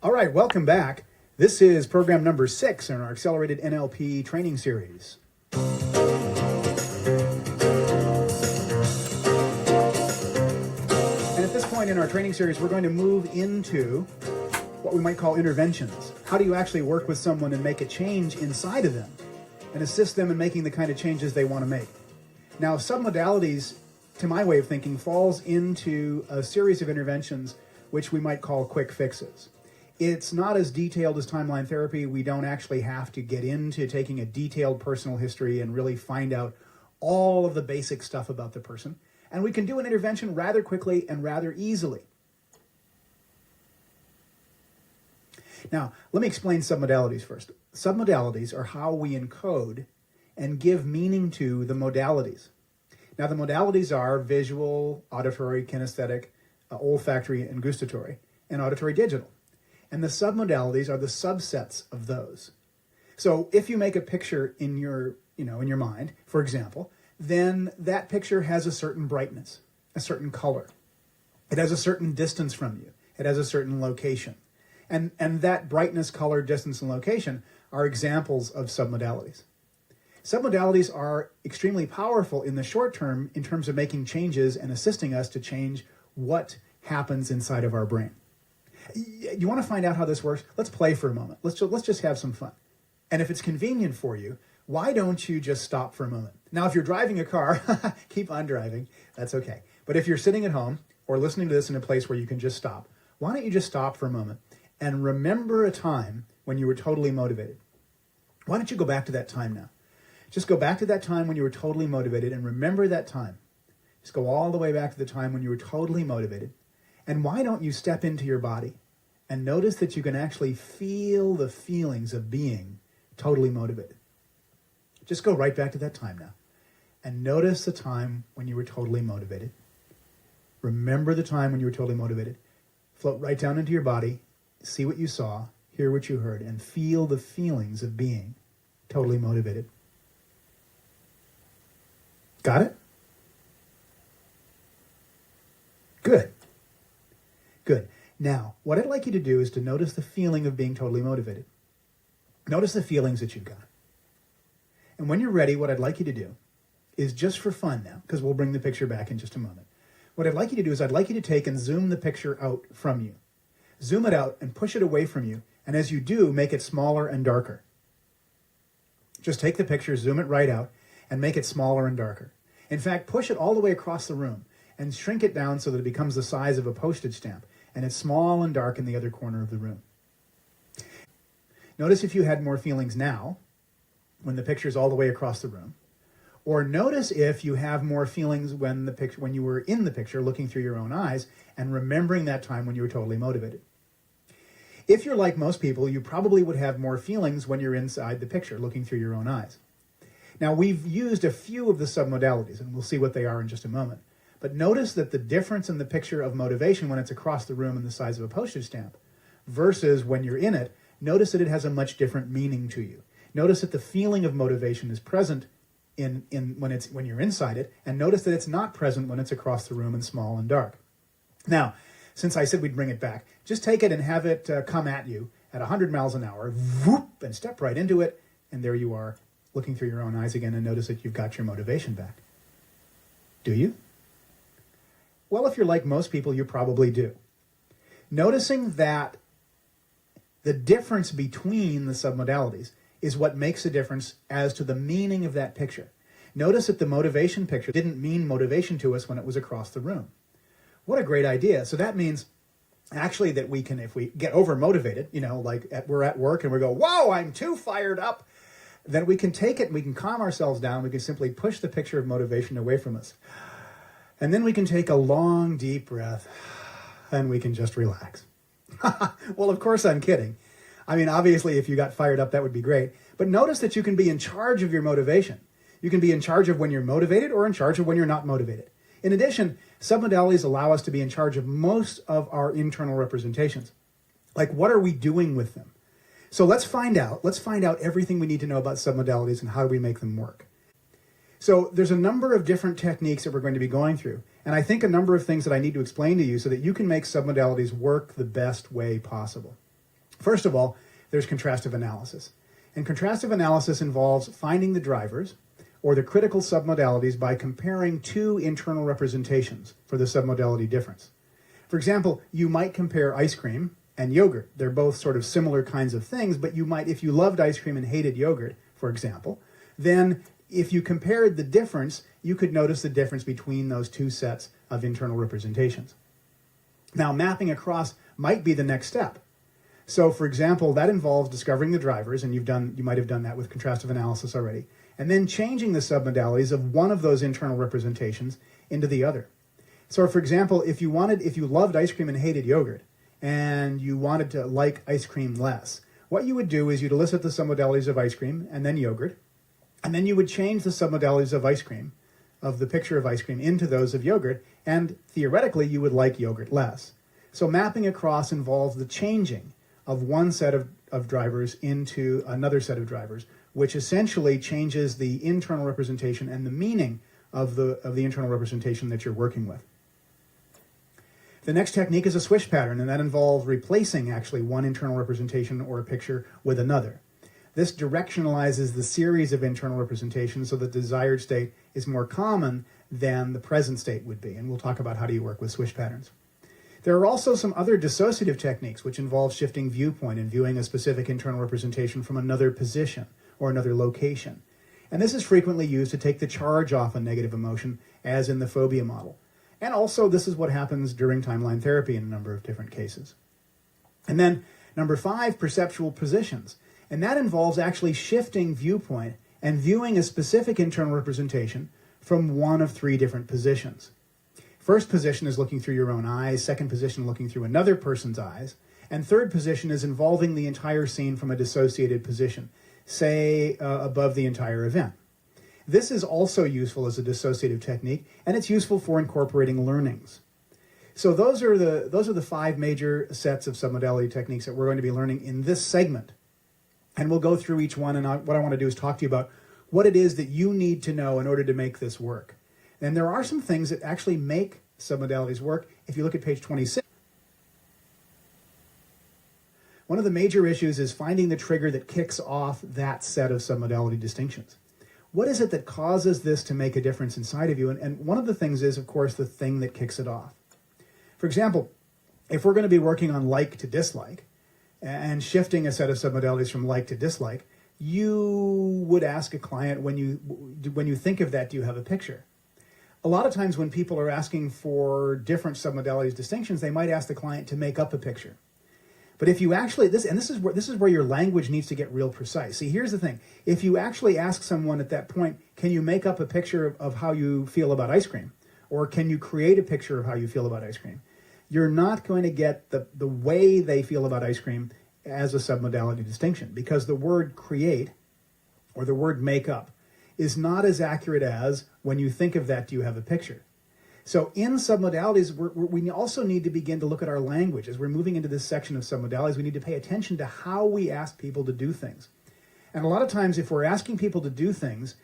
All right, welcome back. This is program number 6 in our accelerated NLP training series. And at this point in our training series, we're going to move into what we might call interventions. How do you actually work with someone and make a change inside of them and assist them in making the kind of changes they want to make? Now, submodalities, to my way of thinking, falls into a series of interventions which we might call quick fixes. It's not as detailed as timeline therapy. We don't actually have to get into taking a detailed personal history and really find out all of the basic stuff about the person. And we can do an intervention rather quickly and rather easily. Now, let me explain submodalities first. Submodalities are how we encode and give meaning to the modalities. Now, the modalities are visual, auditory, kinesthetic, olfactory, and gustatory, and auditory digital. And the submodalities are the subsets of those. So if you make a picture in your mind, for example, then that picture has a certain brightness, a certain color. It has a certain distance from you. It has a certain location. And that brightness, color, distance, and location are examples of submodalities. Submodalities are extremely powerful in the short term in terms of making changes and assisting us to change what happens inside of our brain. You want to find out how this works? Let's play for a moment. Let's just have some fun. And if it's convenient for you, why don't you just stop for a moment? Now, if you're driving a car, keep on driving. That's okay. But if you're sitting at home or listening to this in a place where you can just stop, why don't you just stop for a moment and remember a time when you were totally motivated? Why don't you go back to that time now? Just go back to that time when you were totally motivated and remember that time. Just go all the way back to the time when you were totally motivated. And why don't you step into your body and notice that you can actually feel the feelings of being totally motivated? Just go right back to that time now and notice the time when you were totally motivated. Remember the time when you were totally motivated. Float right down into your body, see what you saw, hear what you heard, and feel the feelings of being totally motivated. Got it? Good. Good. Now, what I'd like you to do is to notice the feeling of being totally motivated. Notice the feelings that you've got. And when you're ready, what I'd like you to do is, just for fun now, because we'll bring the picture back in just a moment, what I'd like you to do is I'd like you to take and zoom the picture out from you. Zoom it out and push it away from you. And as you do, make it smaller and darker. Just take the picture, zoom it right out, and make it smaller and darker. In fact, push it all the way across the room and shrink it down so that it becomes the size of a postage stamp, and it's small and dark in the other corner of the room. Notice if you had more feelings now, when the picture's all the way across the room, or notice if you have more feelings when you were in the picture, looking through your own eyes and remembering that time when you were totally motivated. If you're like most people, you probably would have more feelings when you're inside the picture, looking through your own eyes. Now, we've used a few of the submodalities, and we'll see what they are in just a moment. But notice that the difference in the picture of motivation when it's across the room and the size of a postage stamp versus when you're in it, notice that it has a much different meaning to you. Notice that the feeling of motivation is present when you're inside it, and notice that it's not present when it's across the room and small and dark. Now, since I said we'd bring it back, just take it and have it come at you at 100 miles an hour, whoop, and step right into it, and there you are, looking through your own eyes again, and notice that you've got your motivation back. Do you? Well, if you're like most people, you probably do. Noticing that the difference between the submodalities is what makes a difference as to the meaning of that picture. Notice that the motivation picture didn't mean motivation to us when it was across the room. What a great idea. So that means actually that we can, if we get over-motivated, we're at work and we go, whoa, I'm too fired up, then we can take it and we can calm ourselves down. We can simply push the picture of motivation away from us. And then we can take a long, deep breath and we can just relax. Well, of course I'm kidding. I mean, obviously, if you got fired up, that would be great. But notice that you can be in charge of your motivation. You can be in charge of when you're motivated or in charge of when you're not motivated. In addition, submodalities allow us to be in charge of most of our internal representations. Like, what are we doing with them? So let's find out everything we need to know about submodalities and how do we make them work. So there's a number of different techniques that we're going to be going through. And I think a number of things that I need to explain to you so that you can make submodalities work the best way possible. First of all, there's contrastive analysis. And contrastive analysis involves finding the drivers or the critical submodalities by comparing two internal representations for the submodality difference. For example, you might compare ice cream and yogurt. They're both sort of similar kinds of things, but you might, if you loved ice cream and hated yogurt, for example, then if you compared the difference, you could notice the difference between those two sets of internal representations. Now, mapping across might be the next step. So, for example, that involves discovering the drivers, and you might have done that with contrastive analysis already, and then changing the submodalities of one of those internal representations into the other. So, for example, if you loved ice cream and hated yogurt, and you wanted to like ice cream less, what you would do is you'd elicit the submodalities of ice cream and then yogurt, and then you would change the submodalities of ice cream, of the picture of ice cream, into those of yogurt, and theoretically you would like yogurt less. So mapping across involves the changing of one set of drivers into another set of drivers, which essentially changes the internal representation and the meaning of the internal representation that you're working with. The next technique is a swish pattern, and that involves replacing actually one internal representation or a picture with another. This directionalizes the series of internal representations so the desired state is more common than the present state would be, and we'll talk about how do you work with swish patterns. There are also some other dissociative techniques which involve shifting viewpoint and viewing a specific internal representation from another position or another location. And this is frequently used to take the charge off a negative emotion, as in the phobia model. And also, this is what happens during timeline therapy in a number of different cases. And then, number 5, perceptual positions. And that involves actually shifting viewpoint and viewing a specific internal representation from one of 3 different positions. First position is looking through your own eyes, second position looking through another person's eyes, and third position is involving the entire scene from a dissociated position, say above the entire event. This is also useful as a dissociative technique, and it's useful for incorporating learnings. So those are the 5 major sets of submodality techniques that we're going to be learning in this segment. And we'll go through each one, and what I want to do is talk to you about what it is that you need to know in order to make this work. And there are some things that actually make submodalities work. If you look at page 26, one of the major issues is finding the trigger that kicks off that set of submodality distinctions. What is it that causes this to make a difference inside of you? And one of the things is, of course, the thing that kicks it off. For example, if we're going to be working on like to dislike and shifting a set of submodalities from like to dislike, you would ask a client, when you think of that, do you have a picture? A lot of times when people are asking for different submodalities distinctions, they might ask the client to make up a picture. But if you actually, this is where your language needs to get real precise. See, here's the thing. If you actually ask someone at that point, can you make up a picture of how you feel about ice cream? Or can you create a picture of how you feel about ice cream? You're not going to get the way they feel about ice cream as a submodality distinction, because the word create or the word make up is not as accurate as when you think of that, do you have a picture? So in submodalities, we also need to begin to look at our language. As we're moving into this section of submodalities, we need to pay attention to how we ask people to do things. And a lot of times, if we're asking people to do things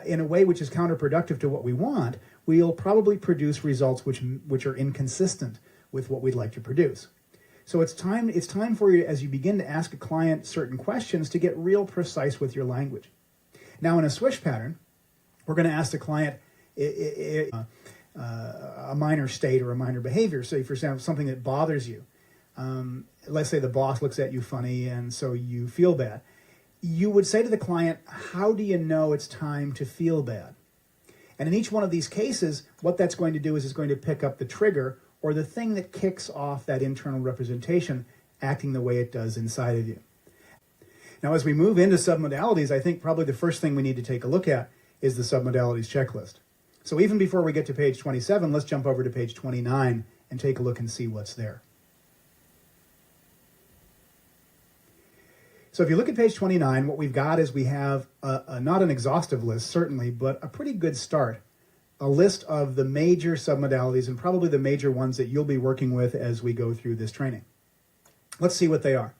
in a way which is counterproductive to what we want, we'll probably produce results which are inconsistent with what we'd like to produce. So it's time for you, as you begin to ask a client certain questions, to get real precise with your language. Now, in a swish pattern, we're going to ask the client a minor state or a minor behavior. So, for example, something that bothers you. Let's say the boss looks at you funny and so you feel bad. You would say to the client, how do you know it's time to feel bad? And in each one of these cases, what that's going to do is it's going to pick up the trigger or the thing that kicks off that internal representation acting the way it does inside of you. Now, as we move into submodalities, I think probably the first thing we need to take a look at is the submodalities checklist. So even before we get to page 27, let's jump over to page 29 and take a look and see what's there. So if you look at page 29, what we've got is we have not an exhaustive list, certainly, but a pretty good start. A list of the major submodalities and probably the major ones that you'll be working with as we go through this training. Let's see what they are.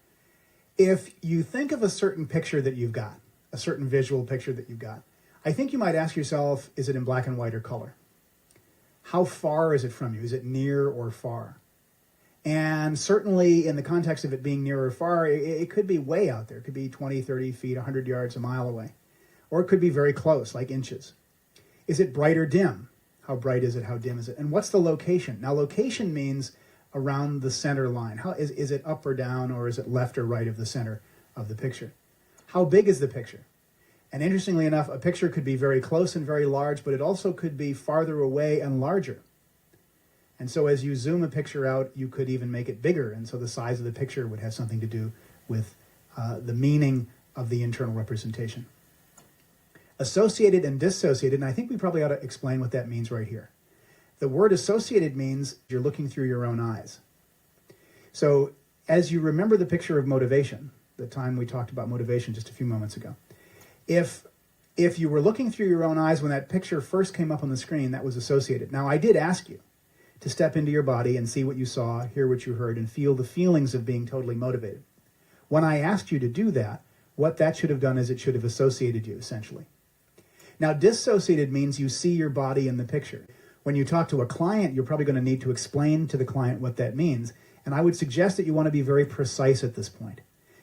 If you think of a certain picture that you've got, a certain visual picture that you've got, I think you might ask yourself, is it in black and white or color? How far is it from you? Is it near or far? And certainly in the context of it being near or far, it could be way out there. It could be 20, 30 feet, 100 yards, a mile away. Or it could be very close, like inches. Is it bright or dim? How bright is it? How dim is it? And what's the location? Now, location means around the center line. Is it up or down, or is it left or right of the center of the picture? How big is the picture? And interestingly enough, a picture could be very close and very large, but it also could be farther away and larger. And so as you zoom a picture out, you could even make it bigger. And so the size of the picture would have something to do with the meaning of the internal representation. Associated and dissociated, and I think we probably ought to explain what that means right here. The word associated means you're looking through your own eyes. So as you remember the picture of motivation, the time we talked about motivation just a few moments ago, if you were looking through your own eyes when that picture first came up on the screen, that was associated. Now, I did ask you to step into your body and see what you saw, hear what you heard, and feel the feelings of being totally motivated. When I asked you to do that, what that should have done is it should have associated you, essentially. Now, dissociated means you see your body in the picture. When you talk to a client, you're probably going to need to explain to the client what that means. And I would suggest that you want to be very precise at this point.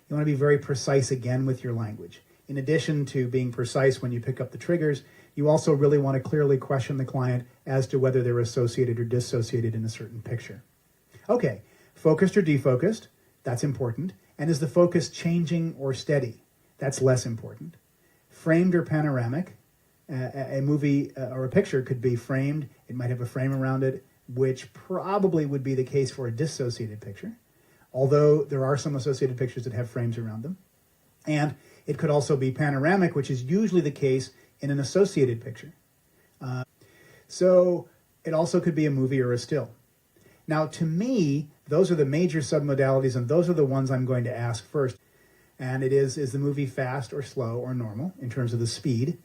You want to be very precise again with your language. In addition to being precise when you pick up the triggers, you also really want to clearly question the client as to whether they're associated or dissociated in a certain picture. Okay, focused or defocused, that's important. And is the focus changing or steady? That's less important. Framed or panoramic, a movie or a picture could be framed. It might have a frame around it, which probably would be the case for a dissociated picture, although there are some associated pictures that have frames around them. And it could also be panoramic, which is usually the case in an associated picture. So it also could be a movie or a still. Now, to me, those are the major submodalities, and those are the ones I'm going to ask first. And it is the movie fast or slow or normal in terms of the speed?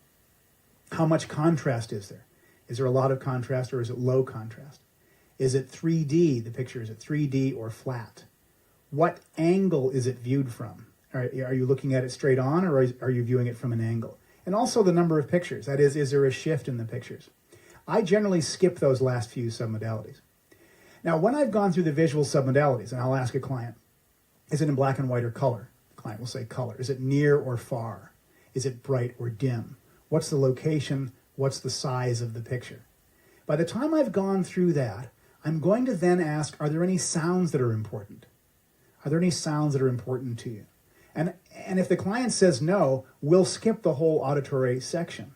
How much contrast is there? Is there a lot of contrast, or is it low contrast? Is it 3D, the picture? Is it 3D or flat? What angle is it viewed from? Are you looking at it straight on, or are you viewing it from an angle? And also the number of pictures. That is there a shift in the pictures? I generally skip those last few submodalities. Now, when I've gone through the visual submodalities, and I'll ask a client, is it in black and white or color? The client will say color. Is it near or far? Is it bright or dim? What's the location? What's the size of the picture? By the time I've gone through that, I'm going to then ask, are there any sounds that are important? Are there any sounds that are important to you? And if the client says no, we'll skip the whole auditory section.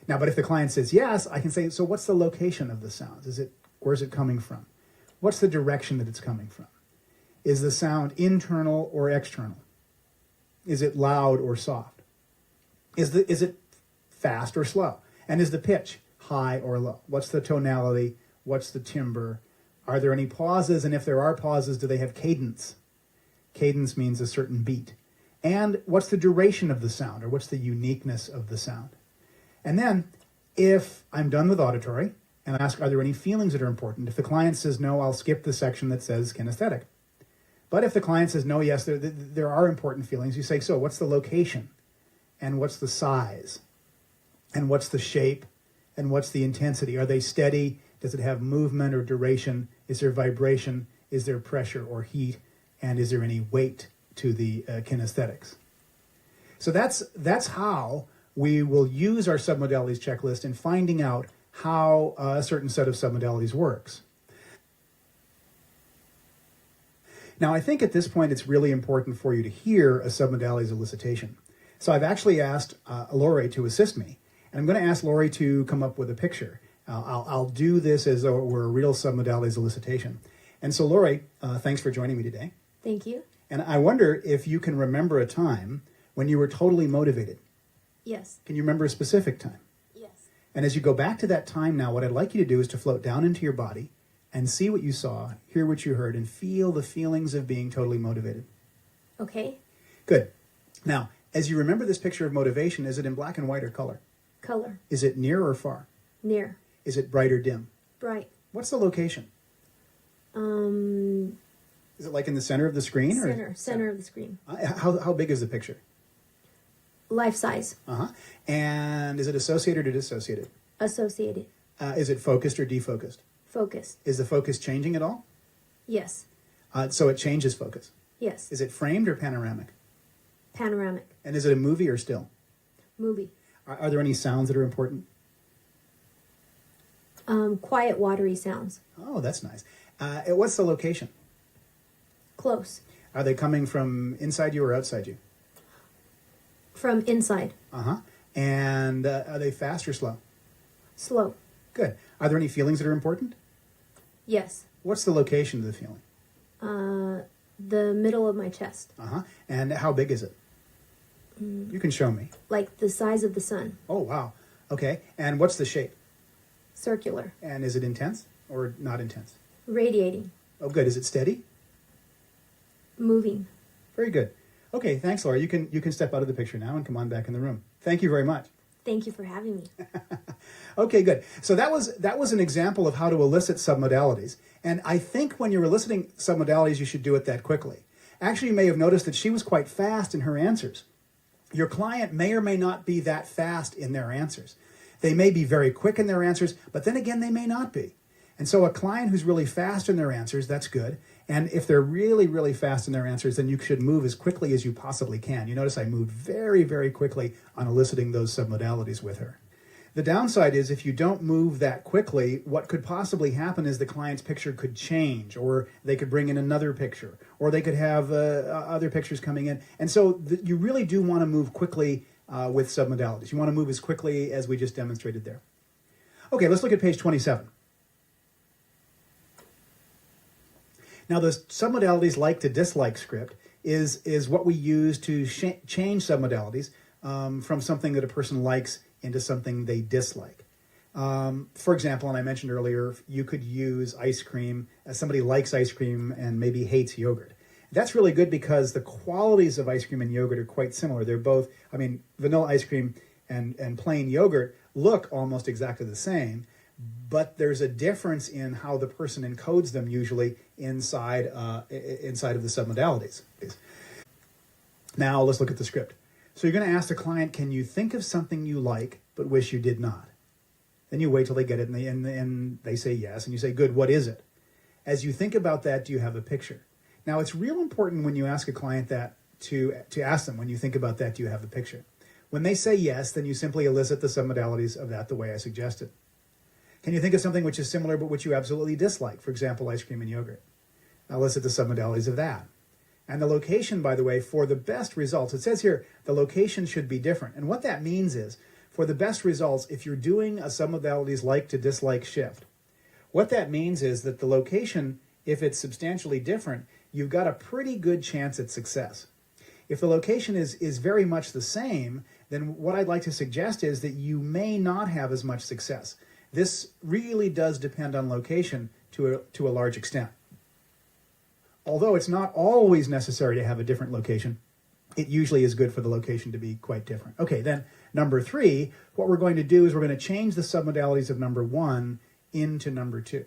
Now, but if the client says yes, I can say, so what's the location of the sounds? Where's it coming from? What's the direction that it's coming from? Is the sound internal or external? Is it loud or soft? Is it fast or slow? And is the pitch high or low? What's the tonality? What's the timbre? Are there any pauses? And if there are pauses, do they have cadence? Cadence means a certain beat. And what's the duration of the sound, or what's the uniqueness of the sound? And then, if I'm done with auditory, and I ask, are there any feelings that are important? If the client says no, I'll skip the section that says kinesthetic. But if the client says no, yes, there are important feelings, you say, so what's the location? And what's the size? And what's the shape? And what's the intensity? Are they steady? Does it have movement or duration? Is there vibration? Is there pressure or heat? And is there any weight to the kinesthetics? So that's how we will use our submodalities checklist in finding out how a certain set of submodalities works. Now, I think at this point it's really important for you to hear a submodalities elicitation. So I've actually asked Lori to assist me, and I'm going to ask Lori to come up with a picture. I'll do this as though it were a real submodalities elicitation. And so, Lori, thanks for joining me today. Thank you. And I wonder if you can remember a time when you were totally motivated. Yes. Can you remember a specific time? Yes. And as you go back to that time now, what I'd like you to do is to float down into your body and see what you saw, hear what you heard, and feel the feelings of being totally motivated. Okay. Good. Now, as you remember this picture of motivation, is it in black and white or color? Color. Is it near or far? Near. Is it bright or dim? Bright. What's the location? Is it like in the center of the screen? Center of the screen. How big is the picture? Life size. Uh-huh. And is it associated or dissociated? Associated. Is it focused or defocused? Focused. Is the focus changing at all? Yes. So it changes focus. Yes. Is it framed or panoramic? Panoramic. And is it a movie or still? Movie. Are there any sounds that are important? Quiet, watery sounds. Oh, that's nice. What's the location? Close. Are they coming from inside you or outside you? From inside. Uh-huh. And are they fast or slow? Slow. Good. Are there any feelings that are important? Yes. What's the location of the feeling? The middle of my chest. Uh-huh. And how big is it? You can show me. Like the size of the sun. Oh, wow. Okay. And what's the shape? Circular. And is it intense or not intense? Radiating. Oh, good. Is it steady? Moving. Very good. Okay, thanks, Laura. You can step out of the picture now and come on back in the room. Thank you very much. Thank you for having me. Okay, good. So that was an example of how to elicit submodalities. And I think when you're eliciting submodalities, you should do it that quickly. Actually, you may have noticed that she was quite fast in her answers. Your client may or may not be that fast in their answers. They may be very quick in their answers, but then again, they may not be. And so a client who's really fast in their answers, that's good. And if they're really, really fast in their answers, then you should move as quickly as you possibly can. You notice I moved very, very quickly on eliciting those submodalities with her. The downside is if you don't move that quickly, what could possibly happen is the client's picture could change, or they could bring in another picture, or they could have other pictures coming in. And so you really do want to move quickly with submodalities. You want to move as quickly as we just demonstrated there. Okay, let's look at page 27. Now, the submodalities like to dislike script is what we use to change submodalities from something that a person likes into something they dislike. For example, and I mentioned earlier, you could use ice cream as somebody likes ice cream and maybe hates yogurt. That's really good because the qualities of ice cream and yogurt are quite similar. They're both, I mean, vanilla ice cream and plain yogurt look almost exactly the same, but there's a difference in how the person encodes them usually inside of the submodalities. Now let's look at the script. So you're going to ask the client, can you think of something you like but wish you did not? Then you wait till they get it and they say yes, and you say, good, what is it? As you think about that, do you have a picture? Now it's real important when you ask a client that to ask them, when you think about that, do you have a picture? When they say yes, then you simply elicit the submodalities of that the way I suggested. Can you think of something which is similar but which you absolutely dislike? For example, ice cream and yogurt. Elicit the submodalities of that. And the location, by the way, for the best results, it says here, the location should be different. And what that means is, for the best results, if you're doing a submodalities like to dislike shift, what that means is that the location, if it's substantially different, you've got a pretty good chance at success. If the location is very much the same, then what I'd like to suggest is that you may not have as much success. This really does depend on location to a large extent. Although it's not always necessary to have a different location, it usually is good for the location to be quite different. Okay, then number 3, what we're going to do is we're going to change the submodalities of number 1 into number 2.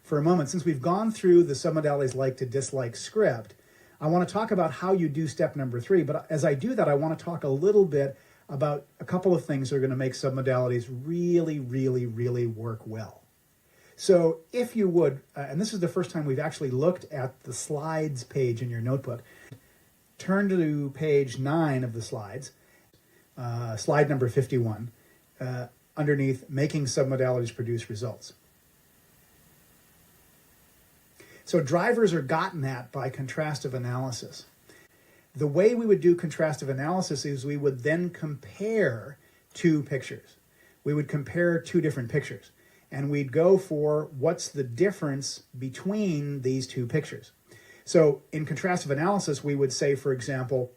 For a moment, since we've gone through the submodalities like to dislike script, I want to talk about how you do step number 3. But as I do that, I want to talk a little bit about a couple of things that are going to make submodalities really, really, really work well. So if you would, and this is the first time we've actually looked at the slides page in your notebook, turn to page 9 of the slides, slide number 51, underneath Making Submodalities Produce Results. So drivers are gotten at by contrastive analysis. The way we would do contrastive analysis is we would then compare 2 pictures. We would compare 2 different pictures. And we'd go for what's the difference between these 2 pictures. So in contrastive analysis, we would say, for example,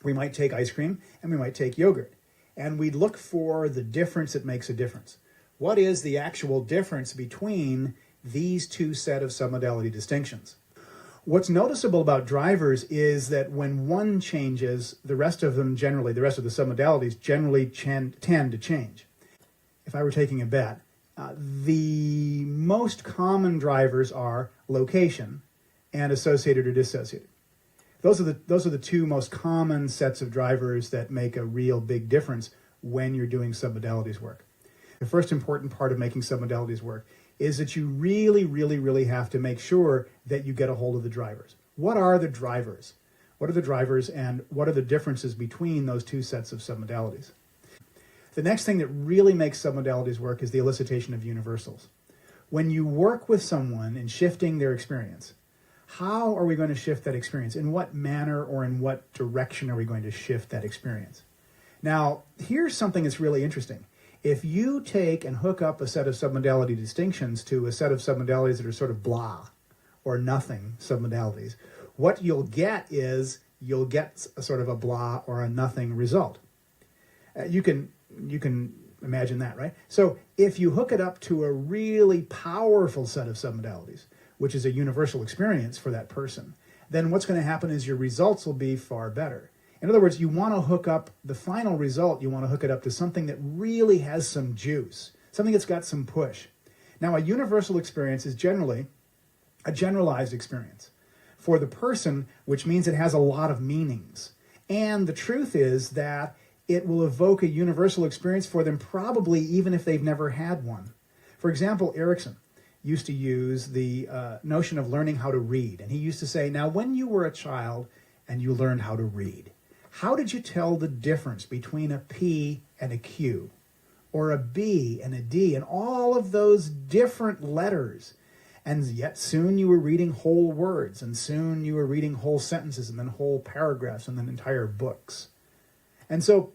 we might take ice cream and we might take yogurt. And we'd look for the difference that makes a difference. What is the actual difference between these 2 set of submodality distinctions? What's noticeable about drivers is that when one changes, the rest of them generally, the rest of the submodalities generally tend to change. If I were taking a bet, the most common drivers are location and associated or dissociated. Those are the 2 most common sets of drivers that make a real big difference when you're doing submodalities work. The first important part of making submodalities work is that you really, really, really have to make sure that you get a hold of the drivers. What are the drivers? What are the drivers, and what are the differences between those two sets of submodalities? The next thing that really makes submodalities work is the elicitation of universals. When you work with someone in shifting their experience, how are we going to shift that experience? In what manner or in what direction are we going to shift that experience? Now, here's something that's really interesting. If you take and hook up a set of submodality distinctions to a set of submodalities that are sort of blah or nothing submodalities, what you'll get is you'll get a sort of a blah or a nothing result. You can imagine that, right? So if you hook it up to a really powerful set of submodalities, which is a universal experience for that person, then what's going to happen is your results will be far better. In other words, you want to hook up the final result, you want to hook it up to something that really has some juice, something that's got some push. Now, a universal experience is generally a generalized experience for the person, which means it has a lot of meanings. And the truth is that it will evoke a universal experience for them, probably even if they've never had one. For example, Erickson used to use the notion of learning how to read. And he used to say, now, when you were a child and you learned how to read, how did you tell the difference between a P and a Q, or a B and a D, and all of those different letters? And yet soon you were reading whole words, and soon you were reading whole sentences, and then whole paragraphs, and then entire books. And so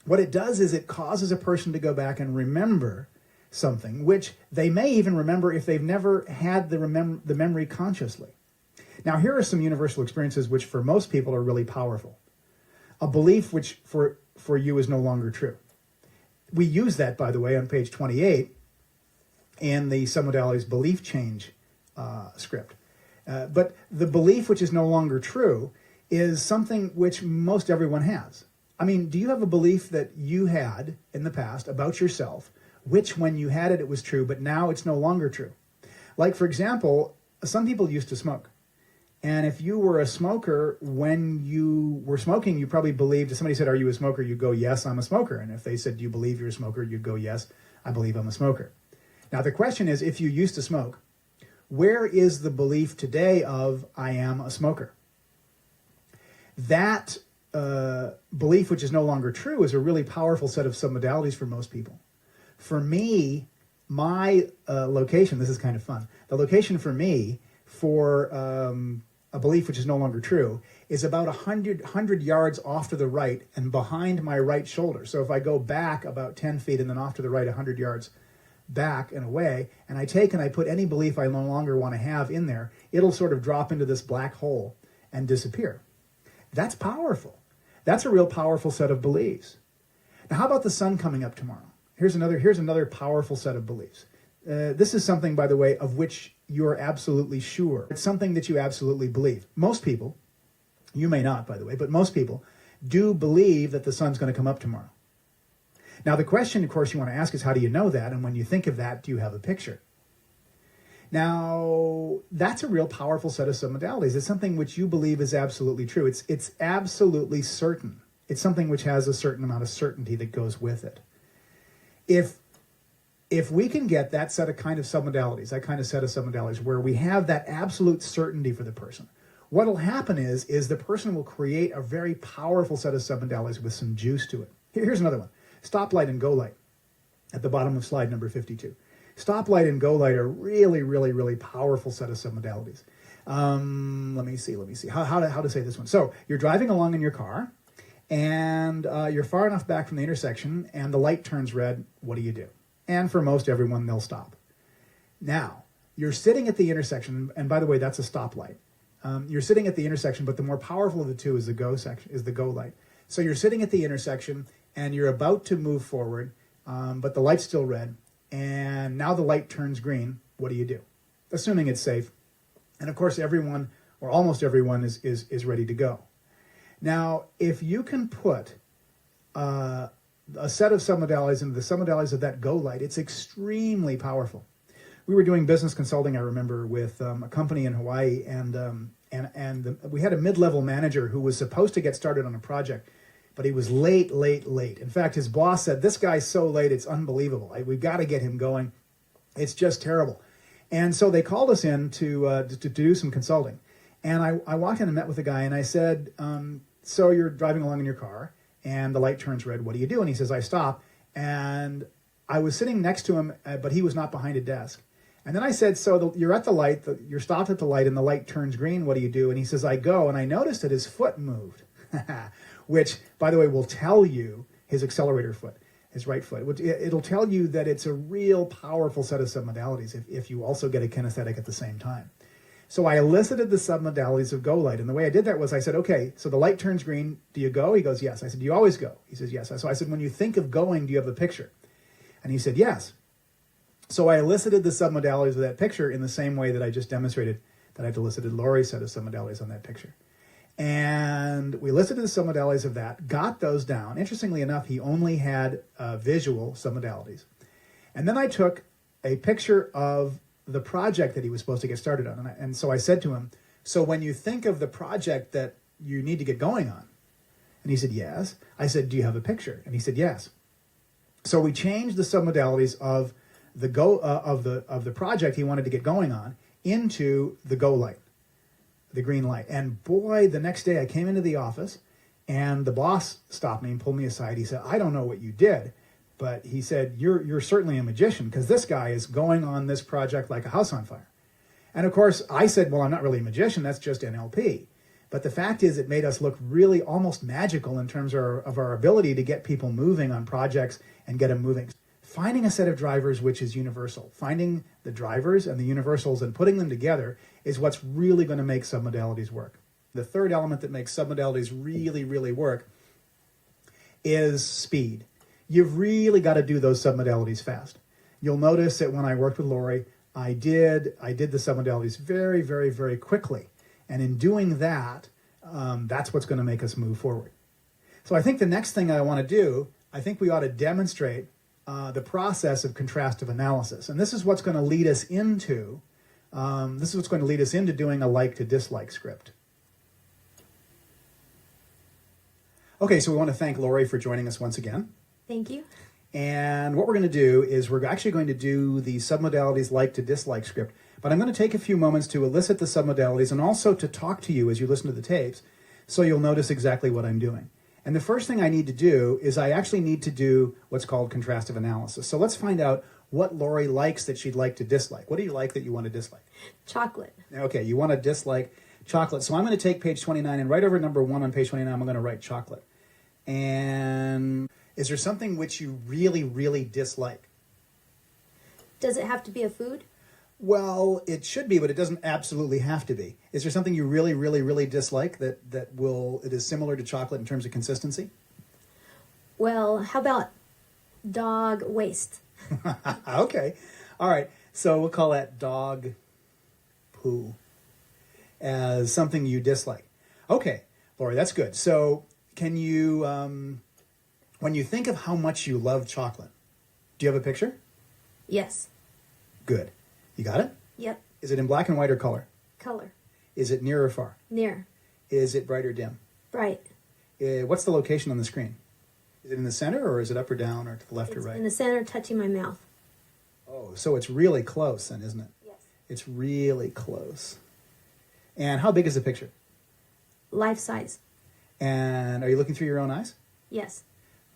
what it does is it causes a person to go back and remember something, which they may even remember if they've never had the memory consciously. Now, here are some universal experiences which for most people are really powerful. A belief which for you is no longer true. We use that, by the way, on page 28 in the Submodalities belief change script. But the belief which is no longer true is something which most everyone has. I mean, do you have a belief that you had in the past about yourself, which when you had it, it was true, but now it's no longer true? Like, for example, some people used to smoke. And if you were a smoker, when you were smoking, you probably believed, if somebody said, are you a smoker? You'd go, yes, I'm a smoker. And if they said, do you believe you're a smoker? You'd go, yes, I believe I'm a smoker. Now, the question is, if you used to smoke, where is the belief today of, I am a smoker? That belief, which is no longer true, is a really powerful set of submodalities for most people. For me, my location, this is kind of fun, the location for me for a belief which is no longer true is about 100 yards off to the right and behind my right shoulder. So if I go back about 10 feet and then off to the right 100 yards back and away, and I take and I put any belief I no longer want to have in there, it'll sort of drop into this black hole and disappear. That's powerful. That's a real powerful set of beliefs. Now, how about the sun coming up tomorrow? Here's another powerful set of beliefs. This is something, by the way, of which you're absolutely sure. It's something that you absolutely believe. Most people, you may not, by the way, but most people do believe that the sun's going to come up tomorrow. Now, the question, of course, you want to ask is, how do you know that? And when you think of that, do you have a picture? Now, that's a real powerful set of submodalities. It's something which you believe is absolutely true. It's absolutely certain. It's something which has a certain amount of certainty that goes with it. If we can get that set of submodalities, that kind of set of submodalities where we have that absolute certainty for the person, what will happen is the person will create a very powerful set of submodalities with some juice to it. Here's another one. Stoplight and go light at the bottom of slide number 52. Stoplight and go light are really, really, really powerful set of submodalities. Let me see. How to say this one. So you're driving along in your car, and you're far enough back from the intersection, and the light turns red. What do? And for most everyone, they'll stop. Now, you're sitting at the intersection, and by the way, that's a stoplight. You're sitting at the intersection, but the more powerful of the two is the go light. So you're sitting at the intersection, and you're about to move forward, but the light's still red, and now the light turns green. What do? Assuming it's safe. And of course, everyone, or almost everyone, is ready to go. Now, if you can put a set of submodalities into the submodalities of that go light, it's extremely powerful. We were doing business consulting, I remember, with a company in Hawaii, and we had a mid-level manager who was supposed to get started on a project, but he was late. In fact, his boss said, this guy's so late, it's unbelievable. We've got to get him going. It's just terrible. And so they called us in to do some consulting. And I walked in and met with the guy, and I said, so you're driving along in your car, and the light turns red. What do you do? And he says, I stop. And I was sitting next to him, but he was not behind a desk. And then I said, so you're at the light, you're stopped at the light, and the light turns green. What do you do? And he says, I go. And I noticed that his foot moved, which, by the way, will tell you his accelerator foot, his right foot. It'll tell you that it's a real powerful set of submodalities if you also get a kinesthetic at the same time. So I elicited the submodalities of go light. And the way I did that was I said, okay, so the light turns green. Do you go? He goes, yes. I said, do you always go? He says, yes. So I said, when you think of going, do you have a picture? And he said, yes. So I elicited the submodalities of that picture in the same way that I just demonstrated that I've elicited Lori's set of submodalities on that picture. And we elicited the submodalities of that, got those down. Interestingly enough, he only had visual submodalities. And then I took a picture of the project that he was supposed to get started on. And so I said to him, so when you think of the project that you need to get going on, and he said, yes. I said, do you have a picture? And he said, yes. So we changed the submodalities of the the project he wanted to get going on into the go light, the green light. And boy, the next day I came into the office, and the boss stopped me and pulled me aside. He said, I don't know what you did, but he said, you're certainly a magician, because this guy is going on this project like a house on fire. And of course, I said, well, I'm not really a magician. That's just NLP. But the fact is, it made us look really almost magical in terms of our ability to get people moving on projects and get them moving. Finding a set of drivers which is universal. Finding the drivers and the universals and putting them together is what's really going to make submodalities work. The third element that makes submodalities really, really work is speed. You've really got to do those submodalities fast. You'll notice that when I worked with Lori, I did the submodalities very, very, very quickly. And in doing that, that's what's going to make us move forward. So I think the next thing I want to do, I think we ought to demonstrate the process of contrastive analysis. And this is what's going to lead us into doing a like to dislike script. Okay, so we want to thank Lori for joining us once again. Thank you. And what we're going to do is we're actually going to do the submodalities like to dislike script. But I'm going to take a few moments to elicit the submodalities and also to talk to you as you listen to the tapes, so you'll notice exactly what I'm doing. And the first thing I need to do is I actually need to do what's called contrastive analysis. So let's find out what Lori likes that she'd like to dislike. What do you like that you want to dislike? Chocolate. Okay, you want to dislike chocolate. So I'm going to take page 29, and right over number 1 on page 29, I'm going to write chocolate. And is there something which you really, really dislike? Does it have to be a food? Well, it should be, but it doesn't absolutely have to be. Is there something you really, really, really dislike that it is similar to chocolate in terms of consistency? Well, how about dog waste? Okay. All right. So we'll call that dog poo as something you dislike. Okay, Lori, that's good. So can you, when you think of how much you love chocolate, do you have a picture? Yes. Good. You got it? Yep. Is it in black and white or color? Color. Is it near or far? Near. Is it bright or dim? Bright. What's the location on the screen? Is it in the center, or is it up or down, or to the left or It's right? in the center, touching my mouth. Oh, so it's really close then, isn't it? Yes. It's really close. And how big is the picture? Life size. And are you looking through your own eyes? Yes.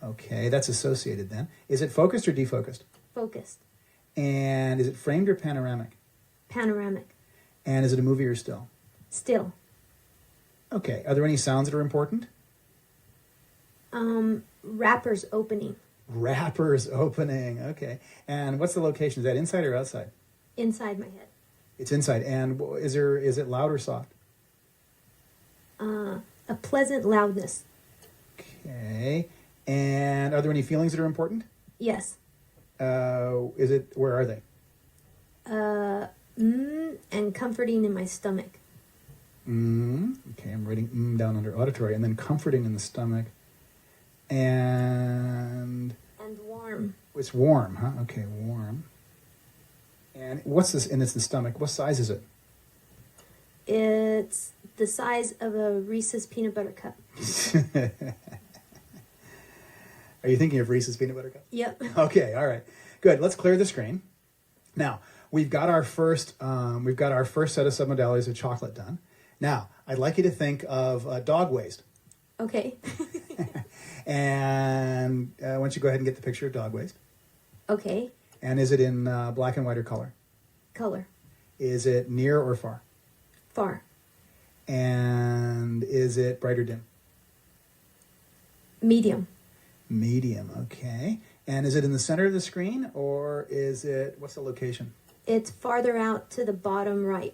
Okay, that's associated then. Is it focused or defocused? Focused. And is it framed or panoramic? Panoramic. And is it a movie or still? Still. Okay, are there any sounds that are important? Wrappers opening. Wrappers opening, okay. And what's the location? Is that inside or outside? Inside my head. It's inside. And is it loud or soft? A pleasant loudness. Okay. And are there any feelings that are important? Yes. Where are they? And comforting in my stomach. Okay, I'm writing down under auditory, and then comforting in the stomach. And warm. It's warm, huh? Okay, warm. And what's this? And it's the stomach. What size is it? It's the size of a Reese's peanut butter cup. Are you thinking of Reese's peanut butter cup? Yep. Okay, all right. Good. Let's clear the screen. Now, we've got our first set of submodalities of chocolate done. Now, I'd like you to think of dog waste. Okay. And why don't you go ahead and get the picture of dog waste? Okay. And is it in black and white or color? Color. Is it near or far? Far. And is it bright or dim? Medium. Medium, okay. And is it in the center of the screen, or is it, what's the location? It's farther out to the bottom right.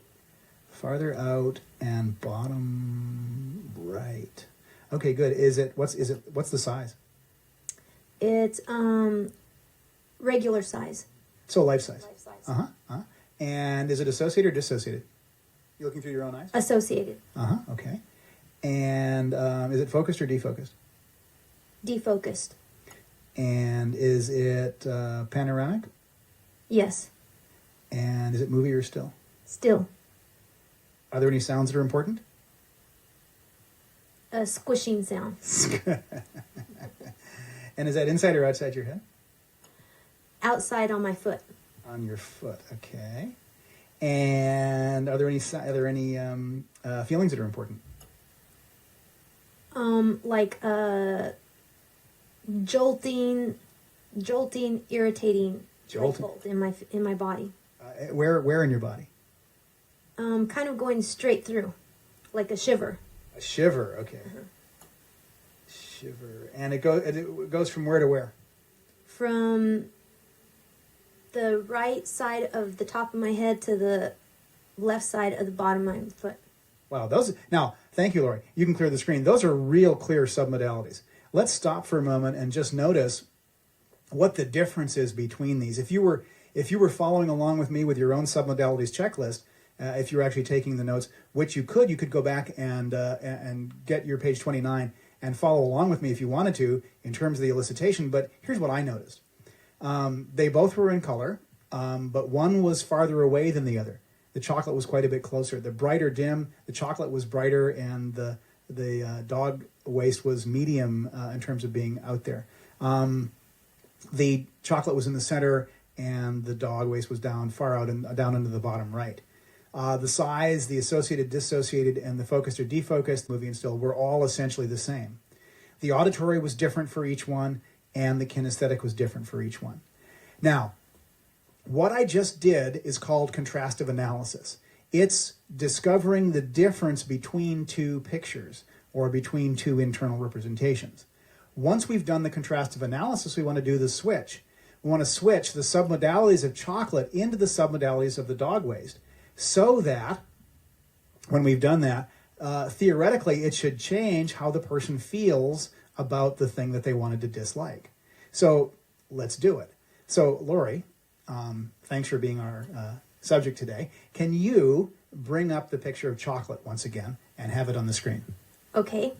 Farther out and bottom right. Okay, good. What's the size? It's regular size. So life size. Life size. Uh-huh. Uh-huh. And is it associated or dissociated? You looking through your own eyes? Associated. Uh-huh, okay. And is it focused or defocused? Defocused. And is it panoramic? Yes. And is it movie or still? Still. Are there any sounds that are important? A squishing sound. And is that inside or outside your head? Outside on my foot. On your foot, okay. And are there any feelings that are important? Like jolting, irritating, Jolting. jolt in my body. Where in your body? Kind of going straight through, like a shiver. A shiver, okay. Shiver, and it goes from where to where? From the right side of the top of my head to the left side of the bottom of my foot. Wow, now, thank you, Lori. You can clear the screen. Those are real clear submodalities. Let's stop for a moment and just notice what the difference is between these. If you were following along with me with your own submodalities checklist, if you were actually taking the notes, which you could go back and get your page 29 and follow along with me if you wanted to in terms of the elicitation. But here's what I noticed. They both were in color, but one was farther away than the other. The chocolate was quite a bit closer. The brighter dim, the chocolate was brighter, and the dog waste was medium in terms of being out there. The chocolate was in the center, and the dog waste was down far out and down into the bottom right. The size, the associated, dissociated, and the focused or defocused, movie and still, were all essentially the same. The auditory was different for each one, and the kinesthetic was different for each one. Now, what I just did is called contrastive analysis. It's discovering the difference between two pictures or between two internal representations. Once we've done the contrastive analysis, we want to do the switch. We want to switch the submodalities of chocolate into the submodalities of the dog waste, so that when we've done that, theoretically, it should change how the person feels about the thing that they wanted to dislike. So let's do it. So Lori, thanks for being our subject today. Can you bring up the picture of chocolate once again and have it on the screen? Okay.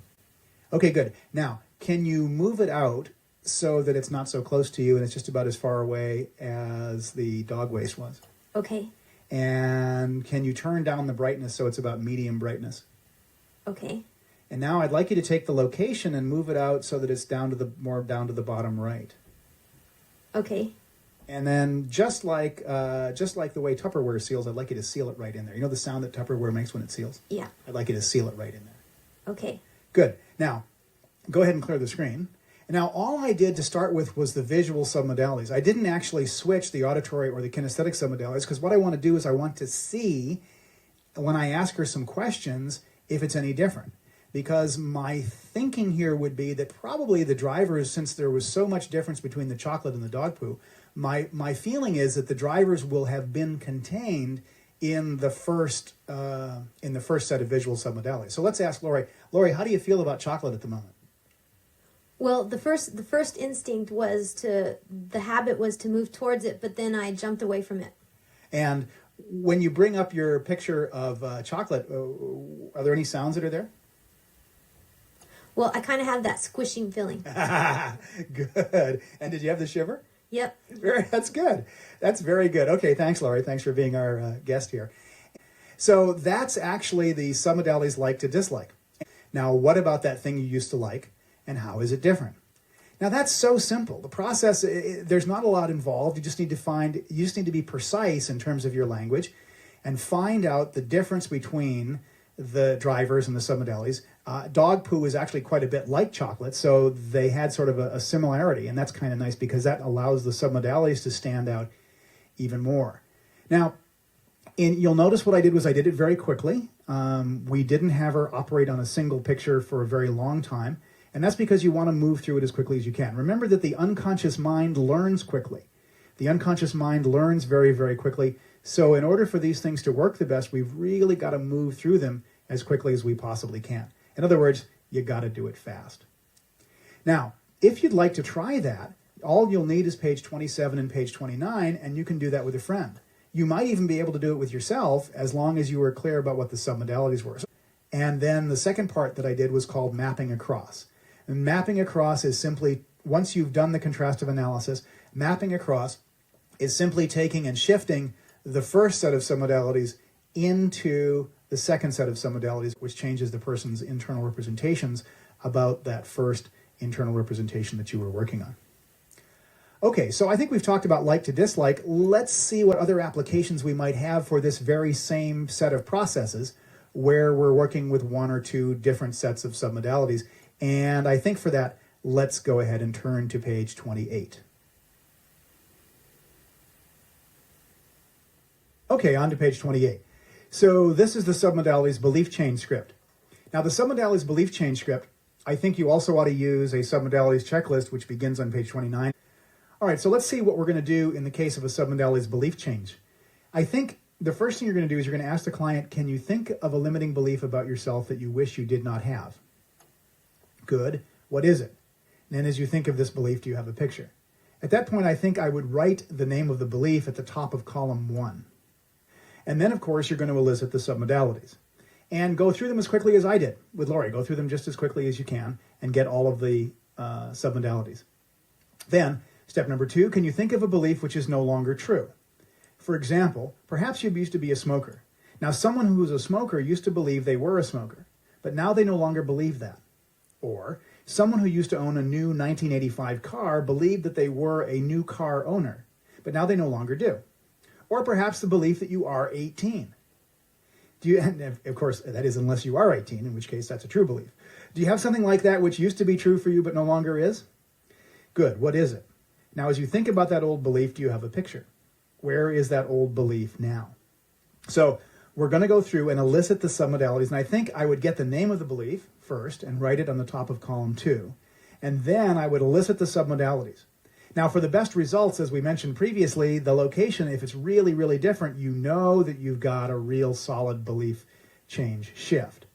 Okay, good. Now, can you move it out so that it's not so close to you and it's just about as far away as the dog waste was? Okay. And can you turn down the brightness so it's about medium brightness? Okay. And now I'd like you to take the location and move it out so that it's down to the bottom right. Okay. And then just like the way Tupperware seals, I'd like you to seal it right in there. You know the sound that Tupperware makes when it seals? Yeah. I'd like you to seal it right in there. Okay. Good. Now, go ahead and clear the screen. And now all I did to start with was the visual submodalities. I didn't actually switch the auditory or the kinesthetic submodalities, because what I want to do is I want to see, when I ask her some questions, if it's any different. Because my thinking here would be that probably the drivers, since there was so much difference between the chocolate and the dog poo, my feeling is that the drivers will have been contained in the first set of visual submodalities. So let's ask Lori. Lori, how do you feel about chocolate at the moment? Well, the first instinct the habit was to move towards it, but then I jumped away from it. And when you bring up your picture of chocolate, are there any sounds that are there? Well, I kind of have that squishing feeling. Good. And did you have the shiver? Yep. That's good. That's very good. Okay, thanks, Lori. Thanks for being our guest here. So that's actually the submodalities like to dislike. Now, what about that thing you used to like, and how is it different? Now that's so simple. The process, there's not a lot involved. You just need to be precise in terms of your language and find out the difference between the drivers and the submodalities. Dog poo is actually quite a bit like chocolate, so they had sort of a similarity, and that's kind of nice because that allows the submodalities to stand out even more. Now, you'll notice what I did was I did it very quickly. We didn't have her operate on a single picture for a very long time. And that's because you want to move through it as quickly as you can. Remember that the unconscious mind learns quickly. The unconscious mind learns very, very quickly. So in order for these things to work the best, we've really got to move through them as quickly as we possibly can. In other words, you got to do it fast. Now, if you'd like to try that, all you'll need is page 27 and page 29, and you can do that with a friend. You might even be able to do it with yourself as long as you were clear about what the submodalities were. And then the second part that I did was called mapping across. And mapping across is simply, once you've done the contrastive analysis, mapping across is simply taking and shifting the first set of submodalities into the second set of submodalities, which changes the person's internal representations about that first internal representation that you were working on. Okay, so I think we've talked about like to dislike. Let's see what other applications we might have for this very same set of processes where we're working with one or two different sets of submodalities. And I think for that, let's go ahead and turn to page 28. Okay, on to page 28. So this is the submodalities belief chain script. Now the submodalities belief chain script, I think you also ought to use a submodalities checklist, which begins on page 29. All right, so let's see what we're going to do in the case of a submodalities belief change. I think the first thing you're going to do is you're going to ask the client, can you think of a limiting belief about yourself that you wish you did not have? Good. What is it? And then as you think of this belief, do you have a picture? At that point, I think I would write the name of the belief at the top of column 1. And then, of course, you're going to elicit the submodalities. And go through them as quickly as I did with Lori. Go through them just as quickly as you can and get all of the submodalities. Then, step number 2, can you think of a belief which is no longer true? For example, perhaps you used to be a smoker. Now, someone who was a smoker used to believe they were a smoker, but now they no longer believe that. Or someone who used to own a new 1985 car believed that they were a new car owner, but now they no longer do. Or perhaps the belief that you are 18. And of course, that is unless you are 18, in which case that's a true belief. Do you have something like that which used to be true for you but no longer is? Good. What is it? Now, as you think about that old belief, do you have a picture? Where is that old belief now? So we're going to go through and elicit the submodalities, and I think I would get the name of the belief first and write it on the top of column 2, and then I would elicit the submodalities. Now, for the best results, as we mentioned previously, the location, if it's really, really different, you know that you've got a real solid belief change shift.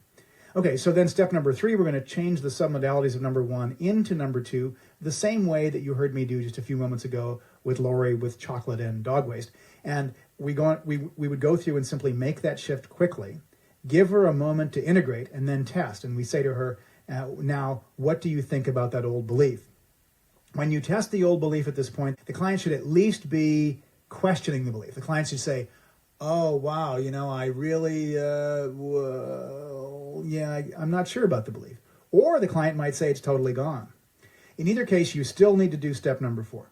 Okay, so then step number 3, we're going to change the submodalities of number 1 into number 2, the same way that you heard me do just a few moments ago with Lori with chocolate and dog waste. And we would go through and simply make that shift quickly, give her a moment to integrate, and then test. And we say to her, now, what do you think about that old belief? When you test the old belief at this point, the client should at least be questioning the belief. The client should say, oh, wow, I really, I'm not sure about the belief. Or the client might say it's totally gone. In either case, you still need to do step number 4.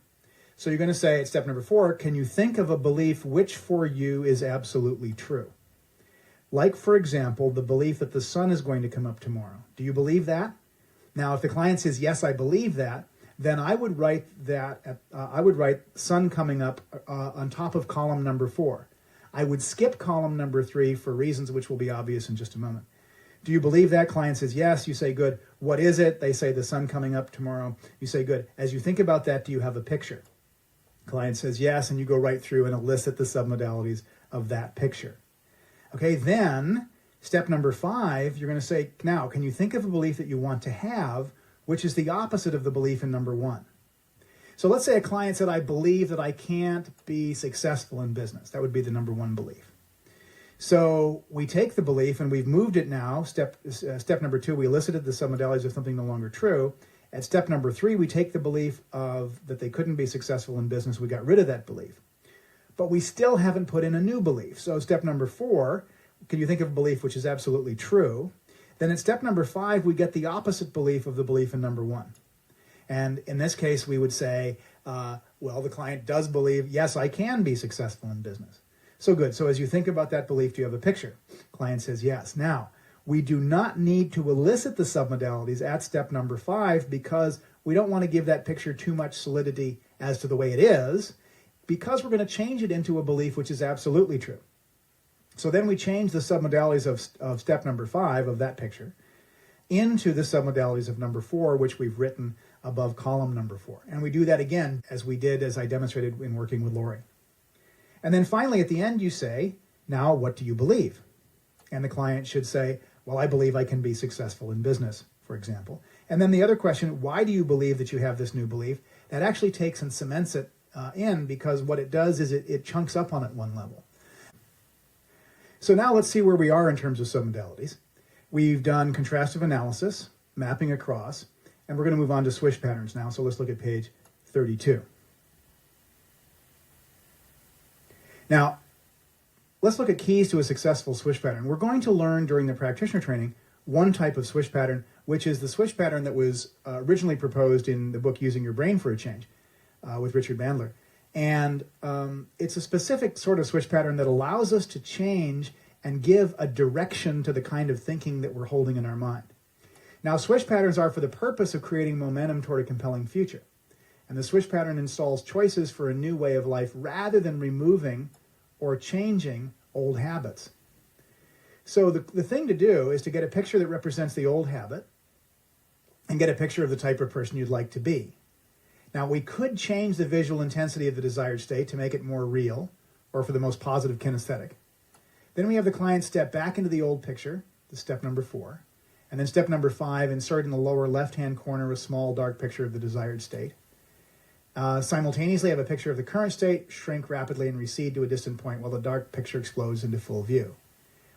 So you're going to say at step number 4, can you think of a belief which for you is absolutely true? Like, for example, the belief that the sun is going to come up tomorrow. Do you believe that? Now, if the client says, yes, I believe that, then I would write sun coming up on top of column number 4. I would skip column number 3 for reasons which will be obvious in just a moment. Do you believe that? Client says yes. You say, good. What is it? They say the sun coming up tomorrow. You say, good. As you think about that, do you have a picture? Client says yes, and you go right through and elicit the submodalities of that picture. Okay, then step number 5, you're going to say, now, can you think of a belief that you want to have, which is the opposite of the belief in number 1? So let's say a client said, I believe that I can't be successful in business. That would be the number 1 belief. So we take the belief and we've moved it now. Step number 2, we elicited the submodalities of something no longer true. At step number 3, we take the belief of that they couldn't be successful in business. We got rid of that belief. But we still haven't put in a new belief. So step number 4, can you think of a belief which is absolutely true? Then at step number 5, we get the opposite belief of the belief in number 1. And in this case, we would say, well, the client does believe, yes, I can be successful in business. So good. So as you think about that belief, do you have a picture? Client says yes. Now, we do not need to elicit the submodalities at step number 5 because we don't want to give that picture too much solidity as to the way it is, because we're going to change it into a belief which is absolutely true. So then we change the submodalities of step number 5 of that picture into the submodalities of number 4, which we've written above column number 4. And we do that again as I demonstrated in working with Lori. And then finally at the end you say, now what do you believe? And the client should say, well, I believe I can be successful in business, for example. And then the other question, why do you believe that you have this new belief? That actually takes and cements it in, because what it does is it chunks up on it one level. So now let's see where we are in terms of submodalities. We've done contrastive analysis, mapping across, and we're going to move on to swish patterns now. So let's look at page 32. Now, let's look at keys to a successful swish pattern. We're going to learn during the practitioner training one type of swish pattern, which is the swish pattern that was originally proposed in the book Using Your Brain for a Change with Richard Bandler. And it's a specific sort of swish pattern that allows us to change and give a direction to the kind of thinking that we're holding in our mind. Now, swish patterns are for the purpose of creating momentum toward a compelling future. And the swish pattern installs choices for a new way of life rather than removing or changing old habits. So the thing to do is to get a picture that represents the old habit and get a picture of the type of person you'd like to be. Now, we could change the visual intensity of the desired state to make it more real or for the most positive kinesthetic. Then we have the client step back into the old picture, the step number 4. And then step number 5, insert in the lower left-hand corner a small dark picture of the desired state. Simultaneously have a picture of the current state, shrink rapidly and recede to a distant point while the dark picture explodes into full view,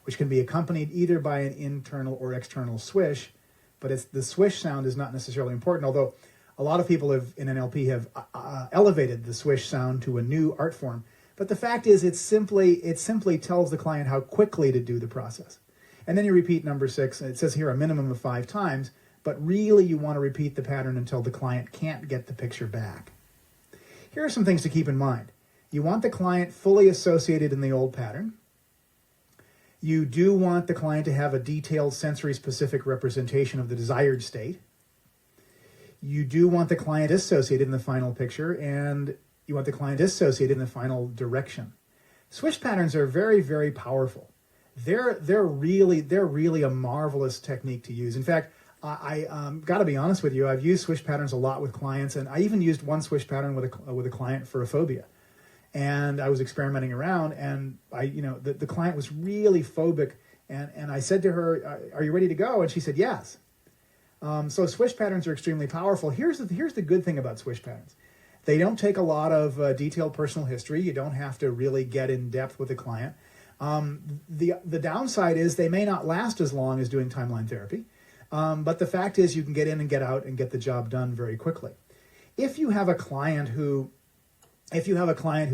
which can be accompanied either by an internal or external swish, but the swish sound is not necessarily important, although a lot of people in NLP have elevated the swish sound to a new art form. But the fact is, it simply tells the client how quickly to do the process. And then you repeat number 6. It says here a minimum of 5 times, but really you want to repeat the pattern until the client can't get the picture back. Here are some things to keep in mind. You want the client fully associated in the old pattern. You do want the client to have a detailed sensory-specific representation of the desired state. You do want the client associated in the final picture, and you want the client associated in the final direction. Swish patterns are very, very powerful. They're really a marvelous technique to use. In fact, I got to be honest with you, I've used swish patterns a lot with clients, and I even used one swish pattern with a client for a phobia. And I was experimenting around, and the client was really phobic, and I said to her, "Are you ready to go?" And she said, "Yes." So swish patterns are extremely powerful. Here's the good thing about swish patterns. They don't take a lot of detailed personal history. You don't have to really get in depth with the client. The downside is they may not last as long as doing timeline therapy. But the fact is you can get in and get out and get the job done very quickly. If you have a client who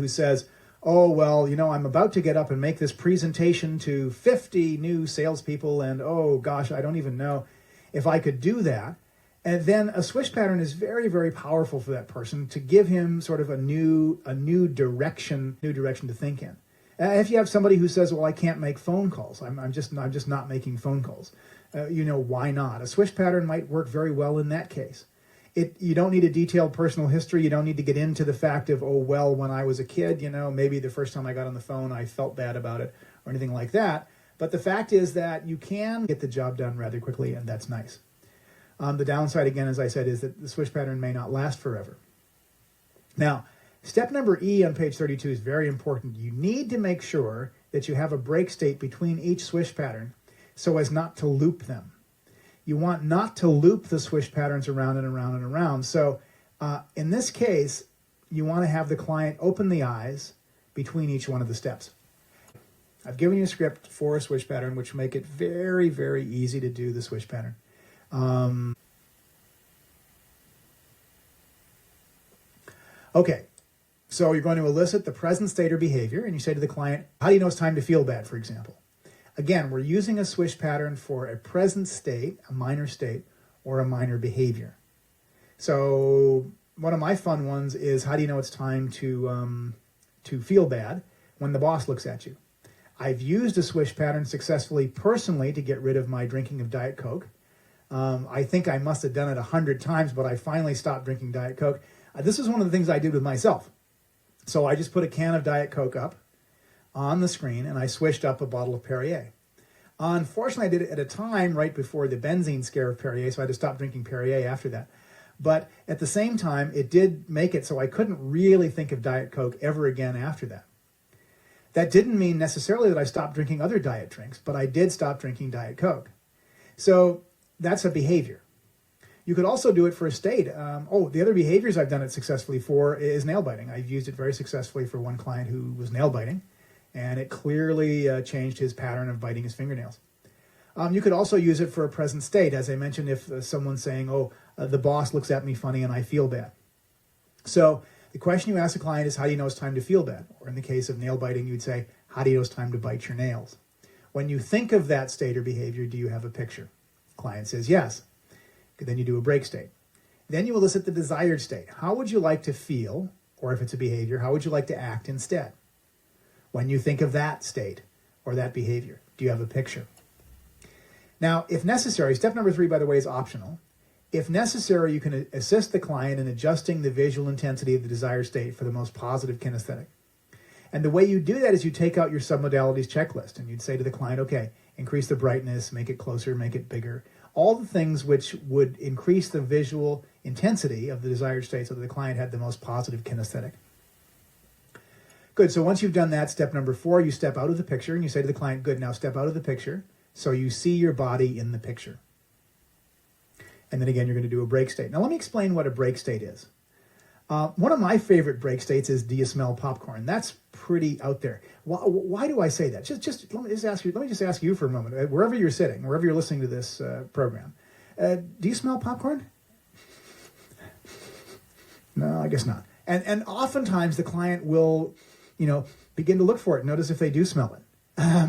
says, "Oh, well, I'm about to get up and make this presentation to 50 new salespeople, and oh gosh, I don't even know if I could do that," and then a swish pattern is very, very powerful for that person to give him sort of a new direction to think in. If you have somebody who says, "Well, I can't make phone calls. I'm just not making phone calls." Why not? A swish pattern might work very well in that case. You don't need a detailed personal history. You don't need to get into the fact of, "Oh, well, when I was a kid, maybe the first time I got on the phone, I felt bad about it," or anything like that. But the fact is that you can get the job done rather quickly, and that's nice. The downside, again, as I said, is that the swish pattern may not last forever. Now, step number E on page 32 is very important. You need to make sure that you have a break state between each swish pattern so as not to loop them. You want not to loop the swish patterns around and around and around. So in this case, you want to have the client open the eyes between each one of the steps. I've given you a script for a swish pattern, which make it very, very easy to do the swish pattern. Okay, so you're going to elicit the present state or behavior, and you say to the client, "How do you know it's time to feel bad," for example. Again, we're using a swish pattern for a present state, a minor state, or a minor behavior. So one of my fun ones is, how do you know it's time to feel bad when the boss looks at you? I've used a Swish pattern successfully personally to get rid of my drinking of Diet Coke. I think I must have done it 100 times, but I finally stopped drinking Diet Coke. This is one of the things I did with myself. So I just put a can of Diet Coke up on the screen, and I swished up a bottle of Perrier. Unfortunately, I did it at a time right before the benzene scare of Perrier, so I had to stop drinking Perrier after that. But at the same time, it did make it so I couldn't really think of Diet Coke ever again after that. That didn't mean necessarily that I stopped drinking other diet drinks, but I did stop drinking Diet Coke. So that's a behavior. You could also do it for a state. The other behaviors I've done it successfully for is nail biting. I've used it very successfully for one client who was nail biting, and it clearly changed his pattern of biting his fingernails. You could also use it for a present state. As I mentioned, if someone's saying, the boss looks at me funny and I feel bad. So the question you ask the client is, how do you know it's time to feel bad? Or in the case of nail biting, you'd say, how do you know it's time to bite your nails? When you think of that state or behavior, do you have a picture? Client says yes. Then you do a break state. Then you elicit the desired state. How would you like to feel, or if it's a behavior, how would you like to act instead? When you think of that state or that behavior, do you have a picture? Now, if necessary, step number 3, by the way, is optional. If necessary, you can assist the client in adjusting the visual intensity of the desired state for the most positive kinesthetic. And the way you do that is you take out your submodalities checklist, and you'd say to the client, okay, increase the brightness, make it closer, make it bigger. All the things which would increase the visual intensity of the desired state so that the client had the most positive kinesthetic. Good, so once you've done that, step number 4, you step out of the picture and you say to the client, good, now step out of the picture so you see your body in the picture. And then again, you're going to do a break state. Now let me explain what a break state is. One of my favorite break states is, do you smell popcorn? That's pretty out there. Why do I say that? Let me just ask you for a moment, wherever you're sitting, wherever you're listening to this program. Do you smell popcorn? No, I guess not. And oftentimes the client will, begin to look for it. Notice if they do smell it.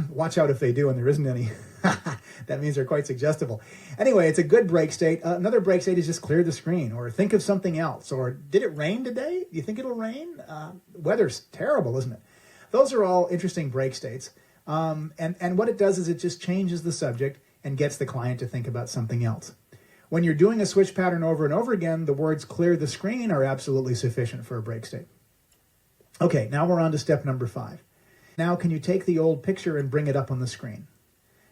Watch out if they do and there isn't any. That means they're quite suggestible. Anyway, it's a good break state. Another break state is just clear the screen, or think of something else. Or, did it rain today? Do you think it'll rain? Weather's terrible, isn't it? Those are all interesting break states. And what it does is it just changes the subject and gets the client to think about something else. When you're doing a switch pattern over and over again, the words clear the screen are absolutely sufficient for a break state. Okay, now we're on to step number 5. Now, can you take the old picture and bring it up on the screen?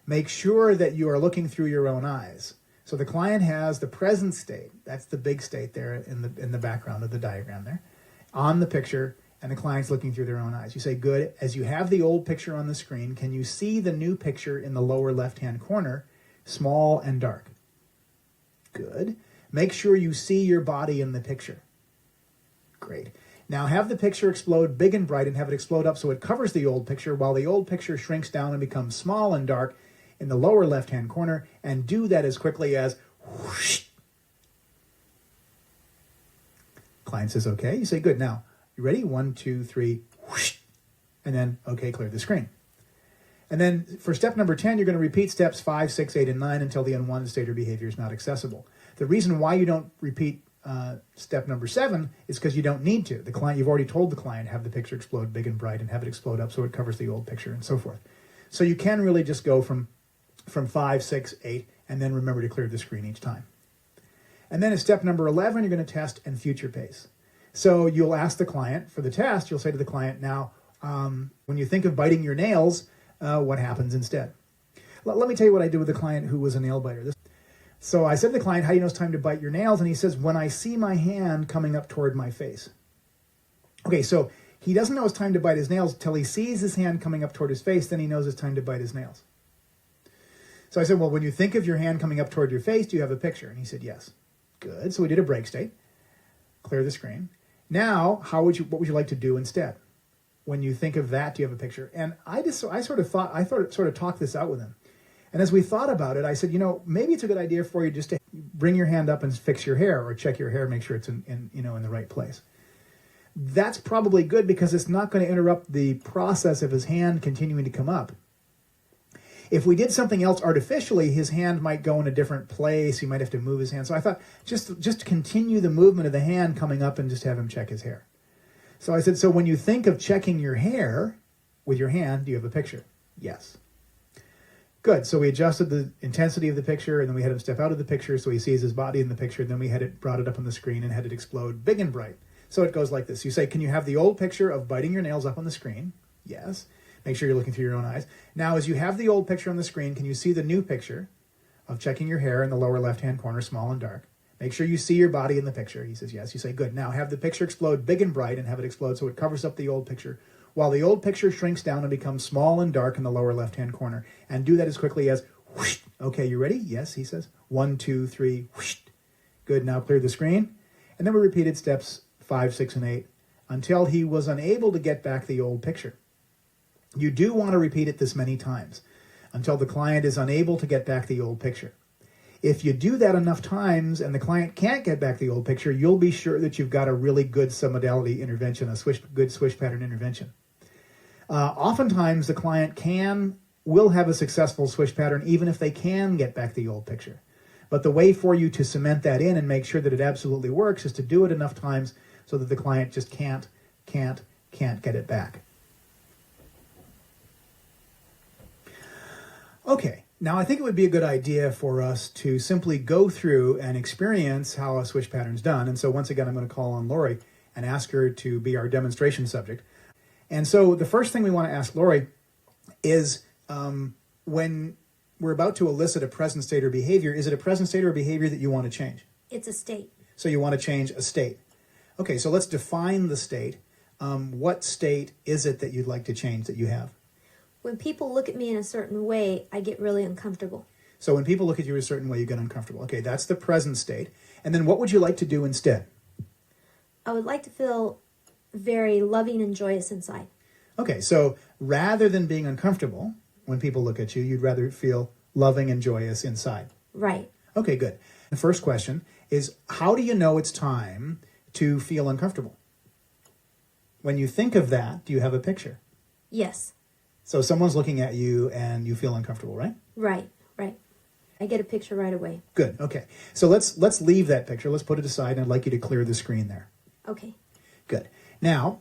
Make sure that you are looking through your own eyes. So the client has the present state, that's the big state there in the background of the diagram there, on the picture, and the client's looking through their own eyes. You say, good, as you have the old picture on the screen, can you see the new picture in the lower left-hand corner, small and dark? Good. Make sure you see your body in the picture. Great. Now have the picture explode big and bright and have it explode up so it covers the old picture while the old picture shrinks down and becomes small and dark in the lower left-hand corner, and do that as quickly as whoosh. Client says, okay. You say, good. Now, you ready? 1, 2, 3, whoosh. And then, okay, clear the screen. And then for step number 10, you're going to repeat steps 5, 6, 8, and 9 until the unwanted state or behavior is not accessible. The reason why you don't repeat step number 7 is because you don't need to. The client, you've already told the client, have the picture explode big and bright and have it explode up so it covers the old picture and so forth. So you can really just go from 5, 6, 8, and then remember to clear the screen each time. And then at step number 11, you're going to test and future pace. So you'll ask the client, for the test, you'll say to the client, now, when you think of biting your nails, what happens instead? Let me tell you what I did with a client who was a nail biter. So I said to the client, how do you know it's time to bite your nails? And he says, when I see my hand coming up toward my face. Okay, so he doesn't know it's time to bite his nails till he sees his hand coming up toward his face, then he knows it's time to bite his nails. So I said, well, when you think of your hand coming up toward your face, do you have a picture? And he said, yes. Good. So we did a break state. Clear the screen. Now, what would you like to do instead? When you think of that, do you have a picture? And I sort of talked this out with him. And as we thought about it, I said, maybe it's a good idea for you just to bring your hand up and fix your hair, or check your hair, make sure it's in the right place. That's probably good because it's not going to interrupt the process of his hand continuing to come up. If we did something else artificially, his hand might go in a different place. He might have to move his hand. So I thought, just continue the movement of the hand coming up and just have him check his hair. So I said, so when you think of checking your hair with your hand, do you have a picture? Yes. Good. So we adjusted the intensity of the picture, and then we had him step out of the picture so he sees his body in the picture. And then we brought it up on the screen and had it explode big and bright. So it goes like this. You say, can you have the old picture of biting your nails up on the screen? Yes. Make sure you're looking through your own eyes. Now, as you have the old picture on the screen, can you see the new picture of checking your hair in the lower left-hand corner, small and dark? Make sure you see your body in the picture. He says, yes. You say, good. Now have the picture explode big and bright and have it explode so it covers up the old picture, while the old picture shrinks down and becomes small and dark in the lower left-hand corner. And do that as quickly as whoosh. Okay, you ready? Yes, he says. 1, 2, 3, whoosh. Good. Now clear the screen. And then we repeated steps 5, 6, and 8 until he was unable to get back the old picture. You do want to repeat it this many times until the client is unable to get back the old picture. If you do that enough times and the client can't get back the old picture, you'll be sure that you've got a really good submodality intervention, good swish pattern intervention. Oftentimes, the client will have a successful swish pattern even if they can get back the old picture. But the way for you to cement that in and make sure that it absolutely works is to do it enough times so that the client just can't get it back. Okay, now I think it would be a good idea for us to simply go through and experience how a swish pattern's done. And so once again, I'm going to call on Lori and ask her to be our demonstration subject. And so the first thing we want to ask Lori is when we're about to elicit a present state or behavior, is it a present state or behavior that you want to change? It's a state. So you want to change a state. Okay, so let's define the state. What state is it that you'd like to change that you have? When people look at me in a certain way, I get really uncomfortable. So when people look at you a certain way, you get uncomfortable. Okay, that's the present state. And then what would you like to do instead? I would like to feel very loving and joyous inside. Okay, so rather than being uncomfortable when people look at you, you'd rather feel loving and joyous inside. Right. Okay, good. The first question is, how do you know it's time to feel uncomfortable? When you think of that, do you have a picture? Yes. So someone's looking at you and you feel uncomfortable, right? Right. I get a picture right away. Good, okay. So let's leave that picture. Let's put it aside, and I'd like you to clear the screen there. Okay. Good. Now,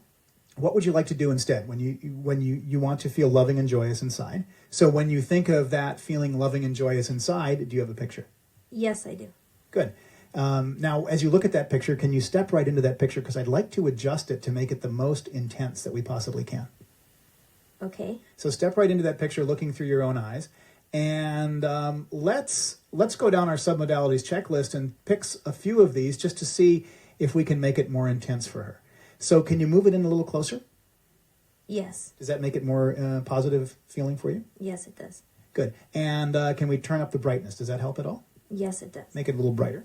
what would you like to do instead when you want to feel loving and joyous inside? So when you think of that feeling loving and joyous inside, do you have a picture? Yes, I do. Good. Now, as you look at that picture, can you step right into that picture? Because I'd like to adjust it to make it the most intense that we possibly can. Okay. So step right into that picture looking through your own eyes. And let's go down our submodalities checklist and pick a few of these just to see if we can make it more intense for her. So can you move it in a little closer? Yes. Does that make it more positive feeling for you? Yes, it does. Good. And can we turn up the brightness? Does that help at all? Yes, it does. Make it a little brighter.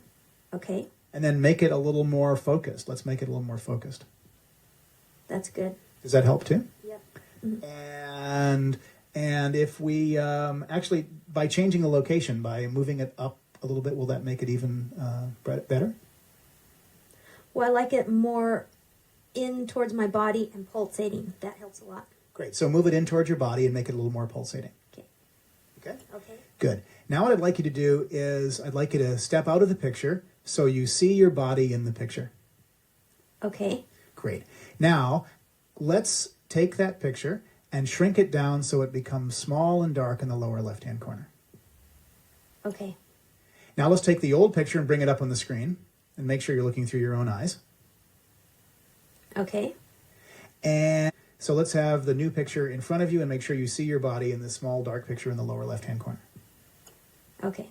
Okay. And then make it a little more focused. Let's make it a little more focused. That's good. Does that help too? Yep. Mm-hmm. And if we actually, by changing the location, by moving it up a little bit, will that make it even better? Well, I like it more in towards my body and pulsating. That helps a lot. Great. So move it in towards your body and make it a little more pulsating. Okay. Okay? Okay. Good. Now what I'd like you to do is I'd like you to step out of the picture so you see your body in the picture. Okay. Great. Now, let's take that picture and shrink it down so it becomes small and dark in the lower left-hand corner. Okay. Now let's take the old picture and bring it up on the screen and make sure you're looking through your own eyes. Okay. And so let's have the new picture in front of you and make sure you see your body in the small dark picture in the lower left-hand corner. Okay.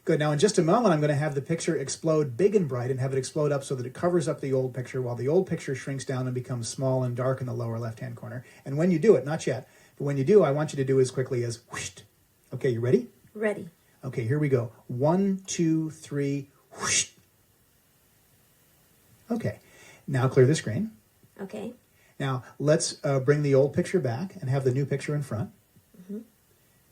Good. Now in just a moment, I'm going to have the picture explode big and bright and have it explode up so that it covers up the old picture while the old picture shrinks down and becomes small and dark in the lower left-hand corner. And when you do it, not yet, but when you do, I want you to do as quickly as whoosh. Okay, you ready? Ready. Okay, here we go. 1, 2, 3, whoosh. Okay, now clear the screen. Okay. Now let's bring the old picture back and have the new picture in front. Mm-hmm.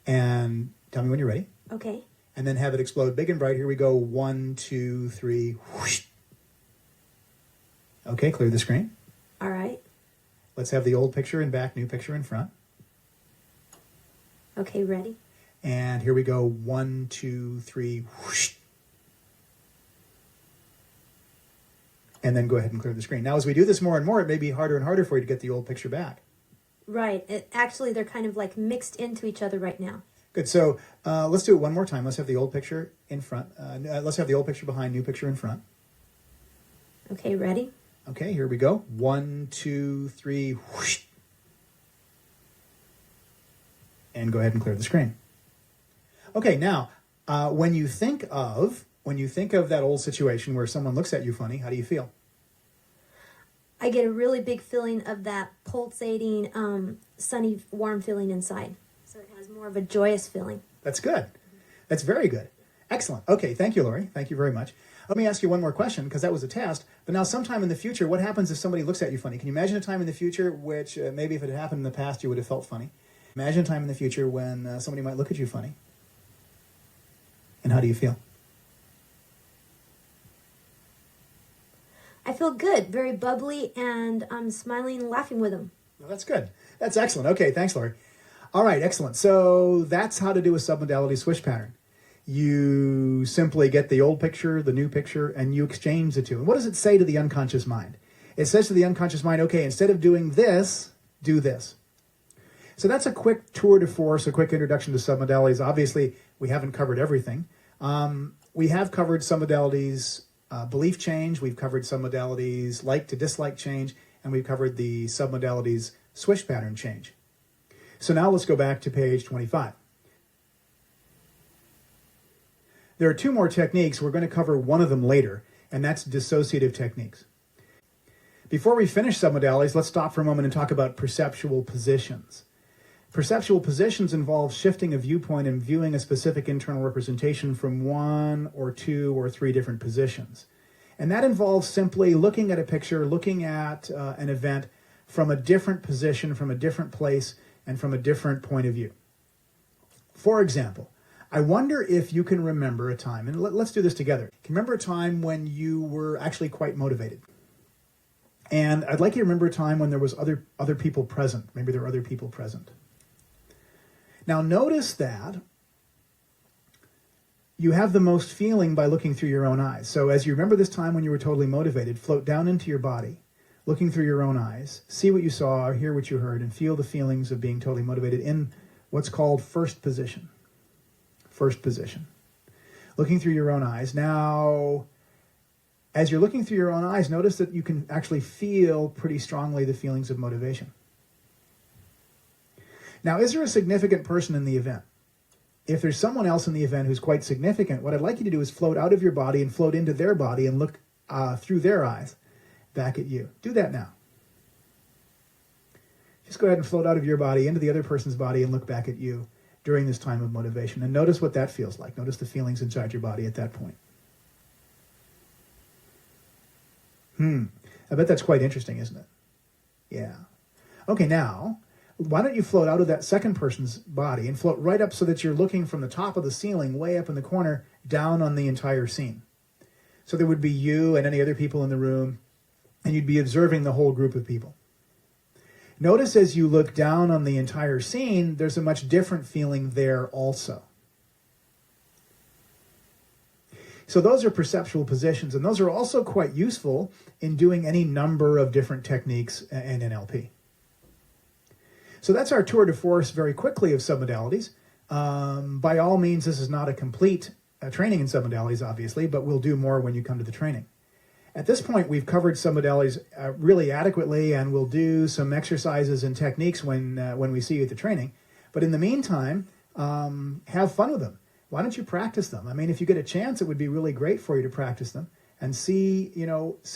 And tell me when you're ready. Okay. And then have it explode big and bright. Here we go. 1, 2, 3, whoosh. Okay, clear the screen. All right. Let's have the old picture in back, new picture in front. Okay, ready. And here we go. 1, 2, 3. Whoosh. And then go ahead and clear the screen. Now, as we do this more and more, it may be harder and harder for you to get the old picture back. Right. Actually, they're kind of like mixed into each other right now. Good. So let's do it one more time. Let's have the old picture in front. Let's have the old picture behind, new picture in front. Okay, ready? Okay, here we go. 1, 2, 3. Whoosh. And go ahead and clear the screen. Okay, now, when you think of that old situation where someone looks at you funny, how do you feel? I get a really big feeling of that pulsating, sunny, warm feeling inside. So it has more of a joyous feeling. That's good. That's very good. Excellent. Okay, thank you, Lori. Thank you very much. Let me ask you one more question, because that was a test. But now, sometime in the future, what happens if somebody looks at you funny? Can you imagine a time in the future which maybe if it had happened in the past, you would have felt funny? Imagine a time in the future when somebody might look at you funny. And how do you feel? I feel good, very bubbly, and I'm smiling and laughing with them. Well, that's good. That's excellent. Okay, thanks, Lori. All right, excellent. So that's how to do a submodality swish pattern. You simply get the old picture, the new picture, and you exchange the two. And what does it say to the unconscious mind? It says to the unconscious mind, okay, instead of doing this, do this. So that's a quick tour de force, a quick introduction to submodalities. Obviously, we haven't covered everything. We have covered submodalities belief change, we've covered submodalities like to dislike change, and we've covered the submodalities swish pattern change. So now let's go back to page 25. There are two more techniques. We're going to cover one of them later, and that's dissociative techniques. Before we finish submodalities, let's stop for a moment and talk about perceptual positions. Perceptual positions involve shifting a viewpoint and viewing a specific internal representation from 1 or 2 or 3 different positions. And that involves simply looking at a picture, looking at an event from a different position, from a different place, and from a different point of view. For example, I wonder if you can remember a time, and let's do this together. Can you remember a time when you were actually quite motivated? And I'd like you to remember a time when there was other people present. Maybe there were other people present. Now notice that you have the most feeling by looking through your own eyes. So as you remember this time when you were totally motivated, float down into your body, looking through your own eyes, see what you saw, or hear what you heard, and feel the feelings of being totally motivated in what's called first position. First position. Looking through your own eyes. Now, as you're looking through your own eyes, notice that you can actually feel pretty strongly the feelings of motivation. Now, is there a significant person in the event? If there's someone else in the event who's quite significant, what I'd like you to do is float out of your body and float into their body and look through their eyes back at you. Do that now. Just go ahead and float out of your body into the other person's body and look back at you during this time of motivation. And notice what that feels like. Notice the feelings inside your body at that point. I bet that's quite interesting, isn't it? Yeah. Okay, now, why don't you float out of that second person's body and float right up so that you're looking from the top of the ceiling, way up in the corner, down on the entire scene. So there would be you and any other people in the room, and you'd be observing the whole group of people. Notice as you look down on the entire scene, there's a much different feeling there also. So those are perceptual positions, and those are also quite useful in doing any number of different techniques in NLP. So that's our tour de force very quickly of submodalities. By all means, this is not a complete training in submodalities, obviously, but we'll do more when you come to the training. At this point, we've covered submodalities really adequately, and we'll do some exercises and techniques when we see you at the training. But in the meantime, have fun with them. Why don't you practice them? I mean, if you get a chance, it would be really great for you to practice them and see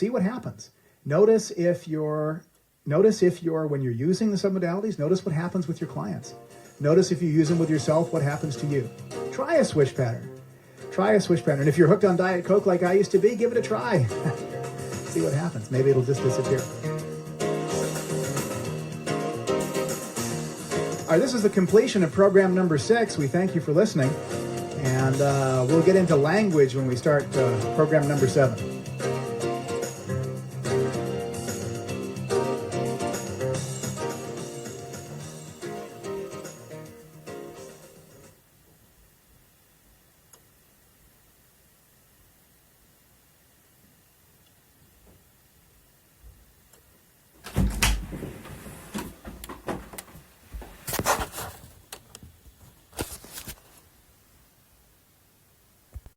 what happens. Notice if you're when you're using the submodalities, notice what happens with your clients. Notice if you use them with yourself, what happens to you. Try a swish pattern. Try a swish pattern. If you're hooked on Diet Coke like I used to be, give it a try. See what happens. Maybe it'll just disappear. All right, this is the completion of program number 6. We thank you for listening. And we'll get into language when we start program number 7.